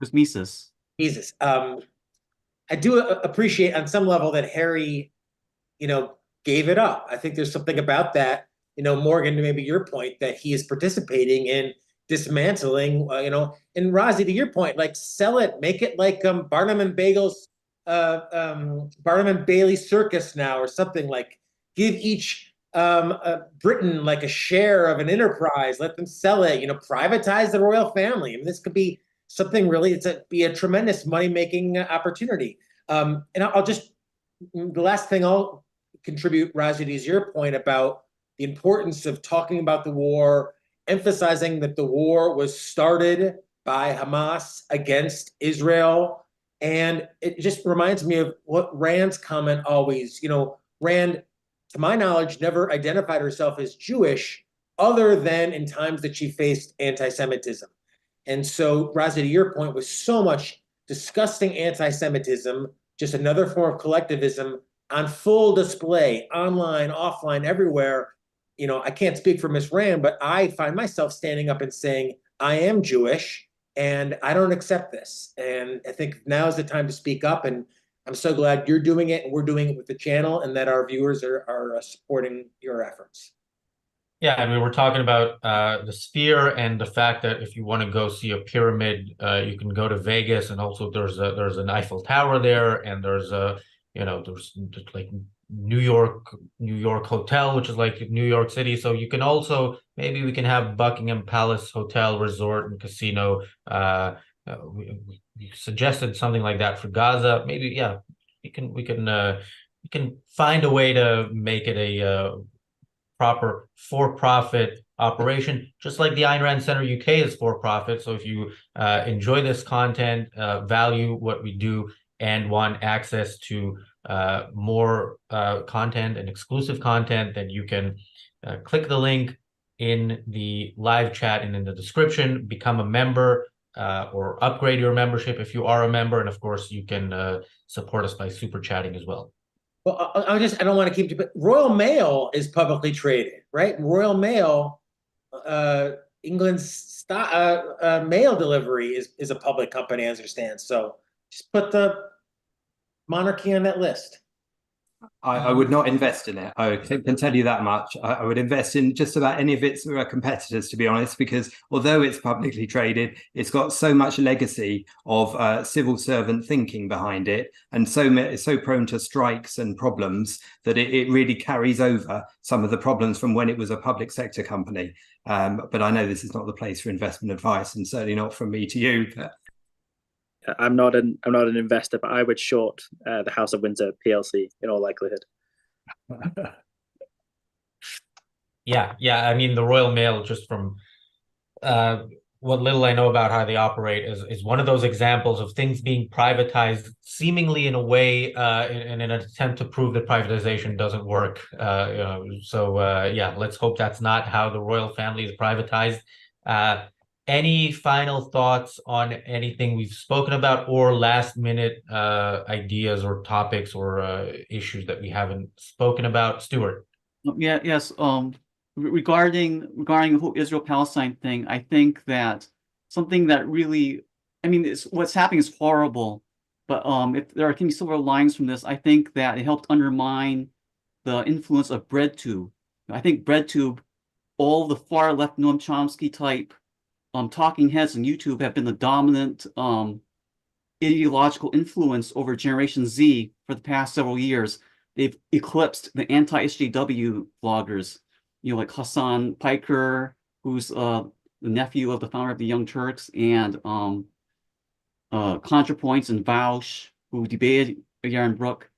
It was Mises. Jesus. I do appreciate on some level that Harry, gave it up. I think there's something about that, Morgan, to maybe your point, that he is participating in dismantling, and Razi, to your point, like, sell it, make it like Barnum and Bagel's, Barnum and Bailey Circus now, or something. Like, give each Britain like a share of an enterprise, let them sell it, privatize the royal family. I mean, this could be something really, be a tremendous money-making opportunity. And I'll just, the last thing I'll contribute, Raji, is your point about the importance of talking about the war, emphasizing that the war was started by Hamas against Israel. And it just reminds me of what Rand's comment always, Rand, to my knowledge, never identified herself as Jewish other than in times that she faced anti-Semitism. And so, Razi, to your point, with so much disgusting anti-Semitism, just another form of collectivism on full display, online, offline, everywhere. I can't speak for Miss Rand, but I find myself standing up and saying, I am Jewish and I don't accept this. And I think now is the time to speak up. And I'm so glad you're doing it and we're doing it with the channel, and that our viewers are supporting your efforts. Yeah, and we were talking about the Sphere and the fact that if you want to go see a pyramid, you can go to Vegas, and also there's an Eiffel Tower there, and there's like New York Hotel, which is like New York City. So you can also, maybe we can have Buckingham Palace Hotel, Resort, and Casino. We suggested something like that for Gaza. Maybe, yeah, we can find a way to make it a proper for-profit operation, just like the Ayn Rand Center UK is for-profit. So if you enjoy this content, value what we do, and want access to more content and exclusive content, then you can click the link in the live chat and in the description, become a member, or upgrade your membership if you are a member. And of course, you can support us by super chatting as well. Well, I don't want to keep you, but Royal Mail is publicly traded, right? Royal Mail, England's mail delivery is a public company, as it stands. So just put the Monarchy on that list. I would not invest in it. I can tell you that much. I would invest in just about any of its competitors, to be honest, because although it's publicly traded, it's got so much legacy of civil servant thinking behind it, and so prone to strikes and problems that it really carries over some of the problems from when it was a public sector company. But I know this is not the place for investment advice, and certainly not from me to you. I'm not an investor, but I would short the House of Windsor PLC in all likelihood. Yeah. I mean, the Royal Mail, just from what little I know about how they operate, is one of those examples of things being privatized, seemingly in a way, in an attempt to prove that privatization doesn't work. So yeah, let's hope that's not how the royal family is privatized. any final thoughts on anything we've spoken about, or last minute ideas or topics or issues that we haven't spoken about? Stuart. Yeah, yes. Regarding the whole Israel-Palestine thing, I think that something that really, I mean, what's happening is horrible, but if there can be silver linings from this, I think that it helped undermine the influence of BreadTube. I think BreadTube, all the far left Noam Chomsky type talking heads on YouTube have been the dominant ideological influence over Generation Z for the past several years. They've eclipsed the anti-SJW bloggers, like Hassan Piker, who's the nephew of the founder of the Young Turks, and ContraPoints and Vaush, who debated Yaron Brook,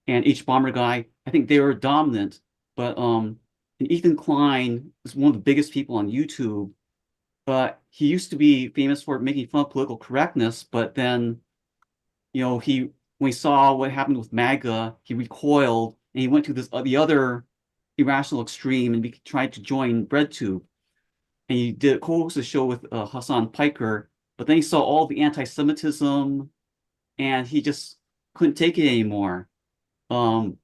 and H. Bomber Guy. I think they were dominant, but and Ethan Klein is one of the biggest people on YouTube, but he used to be famous for making fun of political correctness, but then, when he saw what happened with MAGA, he recoiled and he went to the other irrational extreme and tried to join BreadTube. And he did co-host a show with Hassan Piker, but then he saw all the anti-Semitism and he just couldn't take it anymore. And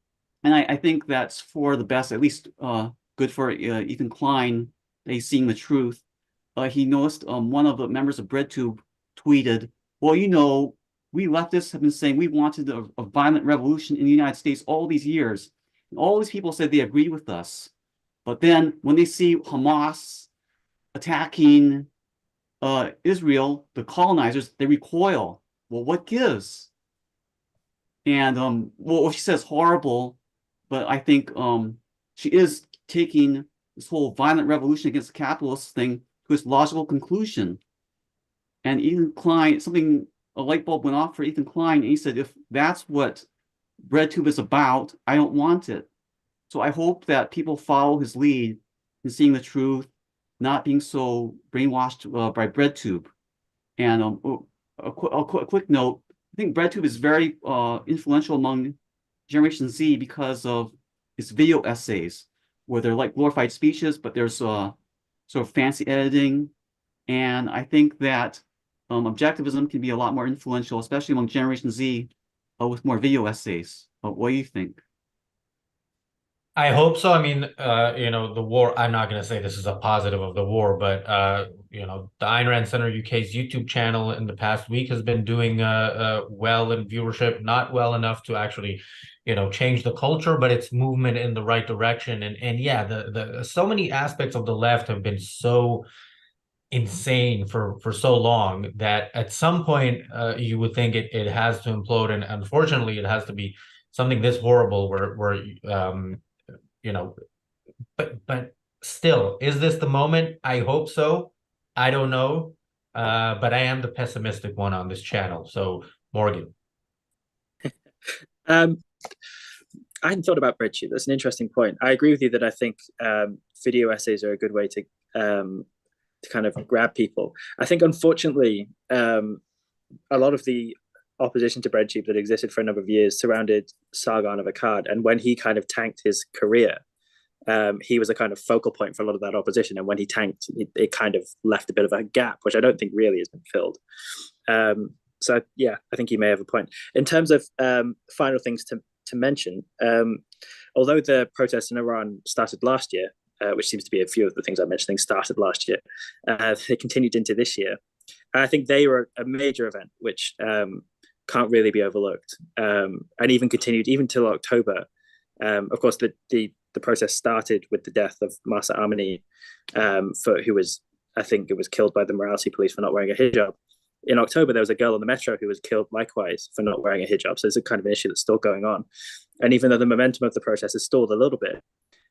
I think that's for the best, at least good for Ethan Klein, that he's seeing the truth. He noticed one of the members of BreadTube tweeted, well, we leftists have been saying we wanted a violent revolution in the United States all these years. And all these people said they agreed with us. But then when they see Hamas attacking Israel, the colonizers, they recoil. Well, what gives? And what she says horrible, but I think she is taking this whole violent revolution against the capitalists thing to its logical conclusion. And Ethan Klein, a light bulb went off for Ethan Klein, and he said, if that's what BreadTube is about, I don't want it. So I hope that people follow his lead in seeing the truth, not being so brainwashed by BreadTube. And a quick note, I think BreadTube is very influential among Generation Z because of its video essays, where they're like glorified speeches, but there's sort of fancy editing. And I think that objectivism can be a lot more influential, especially among Generation Z, with more video essays. What do you think? I hope so. I mean, the war, I'm not going to say this is a positive of the war, but, the Ayn Rand Center UK's YouTube channel in the past week has been doing well in viewership, not well enough to actually, change the culture, but it's movement in the right direction. And yeah, the so many aspects of the left have been so insane for so long that at some point you would think it has to implode, and unfortunately it has to be something this horrible where but still, is this the moment? I hope so. I don't know, but I am the pessimistic one on this channel. So Morgan. I hadn't thought about BreadTube. That's an interesting point. I agree with you that I think video essays are a good way to kind of grab people. I think, unfortunately, a lot of the opposition to BreadTube that existed for a number of years surrounded Sargon of Akkad, and when he kind of tanked his career, he was a kind of focal point for a lot of that opposition. And when he tanked, it kind of left a bit of a gap, which I don't think really has been filled. So yeah, I think you may have a point. In terms of final things to mention, although the protests in Iran started last year, which seems to be a few of the things I mentioned started last year, they continued into this year. And I think they were a major event, which can't really be overlooked, and even continued even till October. Of course, the protest started with the death of Mahsa Amini, who was, I think it was killed by the morality police for not wearing a hijab. In October, there was a girl on the metro who was killed likewise for not wearing a hijab. So it's a kind of an issue that's still going on. And even though the momentum of the protest has stalled a little bit,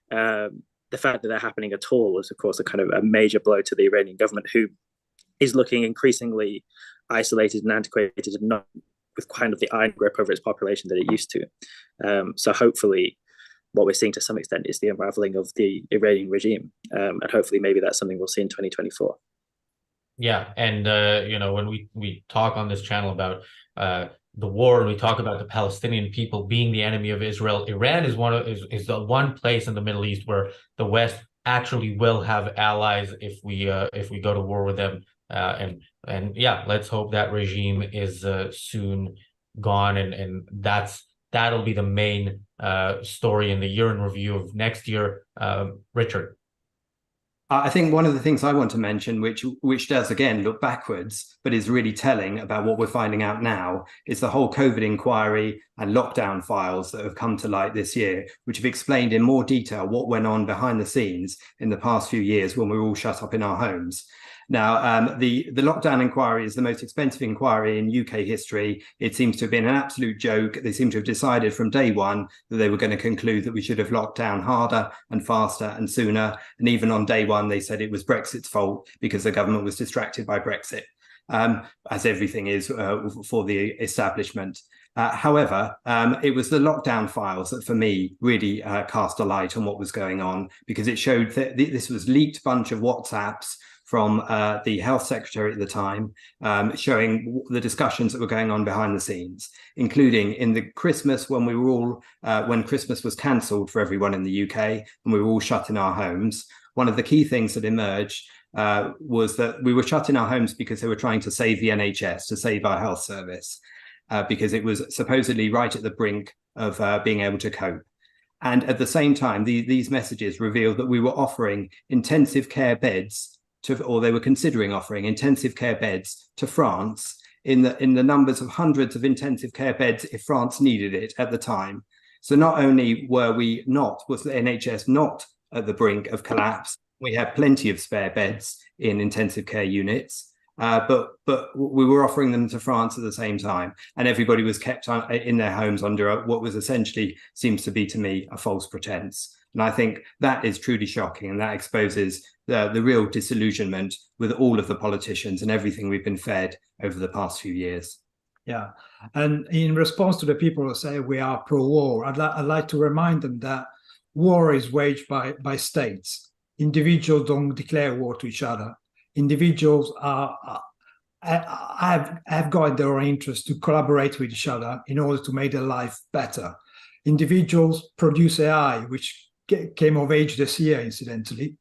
the fact that they're happening at all is, of course, a kind of a major blow to the Iranian government, who is looking increasingly isolated and antiquated and not with kind of the iron grip over its population that it used to. So hopefully what we're seeing to some extent is the unraveling of the Iranian regime. And hopefully maybe that's something we'll see in 2024. Yeah. And, when we talk on this channel about the war, and we talk about the Palestinian people being the enemy of Israel, Iran is the one place in the Middle East where the West actually will have allies if we go to war with them. And yeah, let's hope that regime is soon gone, and that'll be the main story in the year in review of next year. Richard. I think one of the things I want to mention, which does again look backwards, but is really telling about what we're finding out now, is the whole COVID inquiry and lockdown files that have come to light this year, which have explained in more detail what went on behind the scenes in the past few years when we were all shut up in our homes. Now, the lockdown inquiry is the most expensive inquiry in UK history. It seems to have been an absolute joke. They seem to have decided from day one that they were going to conclude that we should have locked down harder and faster and sooner. And even on day one, they said it was Brexit's fault because the government was distracted by Brexit, as everything is for the establishment. However, it was the lockdown files that, for me, really cast a light on what was going on, because it showed that this was leaked bunch of WhatsApps from the health secretary at the time, showing the discussions that were going on behind the scenes, including in the Christmas when we were all, when Christmas was cancelled for everyone in the UK and we were all shut in our homes. One of the key things that emerged was that we were shut in our homes because they were trying to save the NHS, to save our health service, because it was supposedly right at the brink of being able to cope. And at the same time, these messages revealed that we were offering intensive care beds or they were considering offering intensive care beds to France in the numbers of hundreds of intensive care beds if France needed it at the time. So not only was the NHS not at the brink of collapse, we had plenty of spare beds in intensive care units, but we were offering them to France at the same time, and everybody was kept in their homes under what was essentially, seems to be to me, a false pretense. And I think that is truly shocking, and that exposes the real disillusionment with all of the politicians and everything we've been fed over the past few years. Yeah, and in response to the people who say we are pro-war, I'd like to remind them that war is waged by states. Individuals don't declare war to each other. Individuals have got their own interest to collaborate with each other in order to make their life better. Individuals produce AI, which came of age this year, incidentally.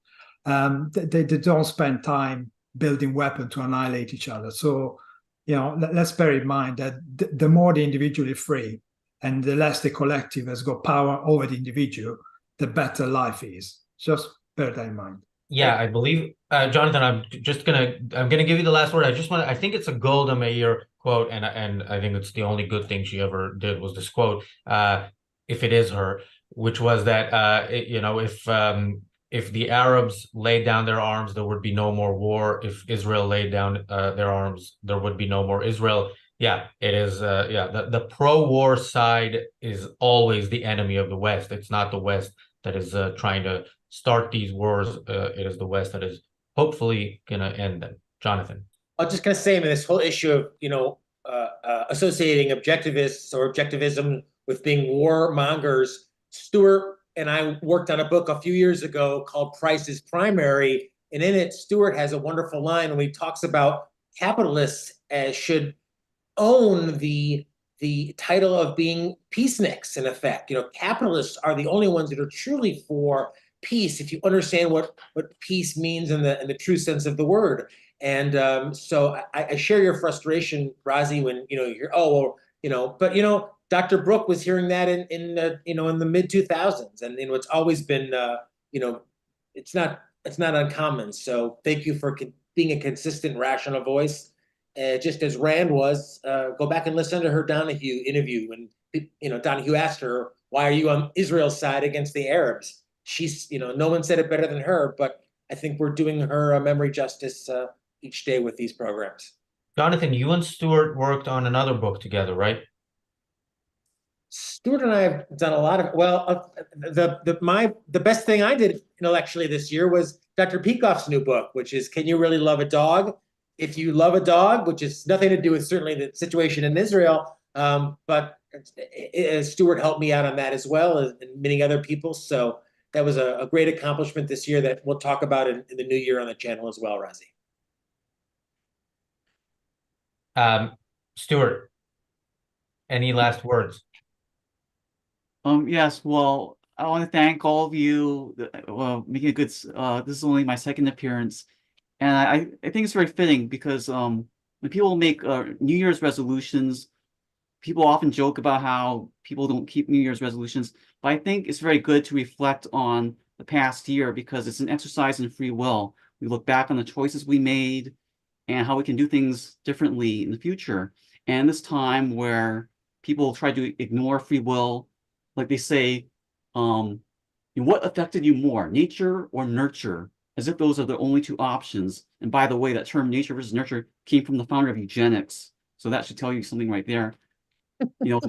They don't spend time building weapons to annihilate each other. So, let's bear in mind that the more the individual is free and the less the collective has got power over the individual, the better life is. Just bear that in mind. Yeah, I believe, Jonathan, I'm gonna give you the last word. I think it's a Golda Meir quote, and I think it's the only good thing she ever did was this quote, if it is her, which was that if the Arabs laid down their arms, there would be no more war. If Israel laid down their arms, there would be no more Israel. Yeah, it is. The pro-war side is always the enemy of the West. It's not the West that is trying to start these wars. It is the West that is hopefully going to end them. Jonathan. I'm just going to say, this whole issue of, associating objectivists or objectivism with being warmongers. Stuart and I worked on a book a few years ago called Price is Primary. And in it, Stuart has a wonderful line when he talks about capitalists as should own the title of being peaceniks, in effect. Capitalists are the only ones that are truly for peace, if you understand what peace means in the true sense of the word. And so I share your frustration, Razi, when you're but Dr. Brooke was hearing that in the mid 2000s, and it's always been it's not uncommon. So thank you for being a consistent, rational voice. Just as Rand was, go back and listen to her Donahue interview when Donahue asked her, "Why are you on Israel's side against the Arabs?" She's no one said it better than her, but I think we're doing her a memory justice each day with these programs. Jonathan, you and Stuart worked on another book together, right? Stuart and I have done a lot of the best thing I did intellectually this year was Dr. Peikoff's new book, which is Can You Really Love a Dog? If you love a dog, which is nothing to do with certainly the situation in Israel, but Stuart helped me out on that as well, and many other people. So that was a great accomplishment this year that we'll talk about in the new year on the channel as well, Razi. Stuart, any last words? Yes, well, I want to thank all of you making a good. This is only my second appearance, and I think it's very fitting because when people make New Year's resolutions, people often joke about how people don't keep New Year's resolutions, but I think it's very good to reflect on the past year because it's an exercise in free will. We look back on the choices we made and how we can do things differently in the future. And this time where people try to ignore free will, like they say, what affected you more, nature or nurture? As if those are the only two options. And by the way, that term nature versus nurture came from the founder of eugenics. So that should tell you something right there. In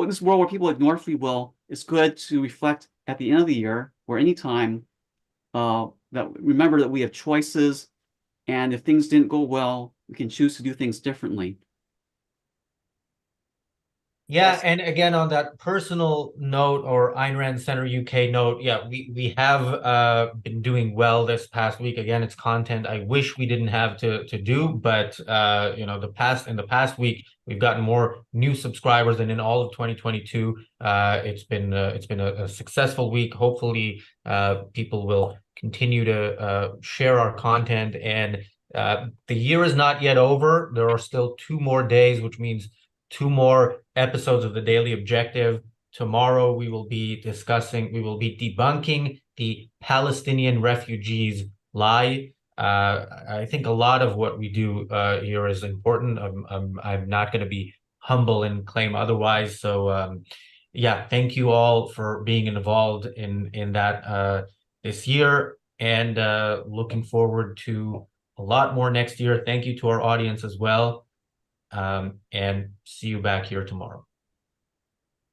this world where people ignore free will, it's good to reflect at the end of the year or any time that remember that we have choices, and if things didn't go well, we can choose to do things differently. Yeah, Yes. and again on that personal note or Ayn Rand Center UK note, yeah, we have been doing well this past week. Again, it's content I wish we didn't have to do, but you know, in the past week we've gotten more new subscribers than in all of 2022. It's been a successful week. Hopefully, people will continue to share our content, and the year is not yet over. There are still 2 more days, which means 2 more episodes of the Daily Objective. Tomorrow we will be debunking the Palestinian refugees lie. I think a lot of what we do here is important. I'm not going to be humble and claim otherwise. So yeah, thank you all for being involved in that this year, and looking forward to a lot more next year. Thank you to our audience as well. And see you back here tomorrow.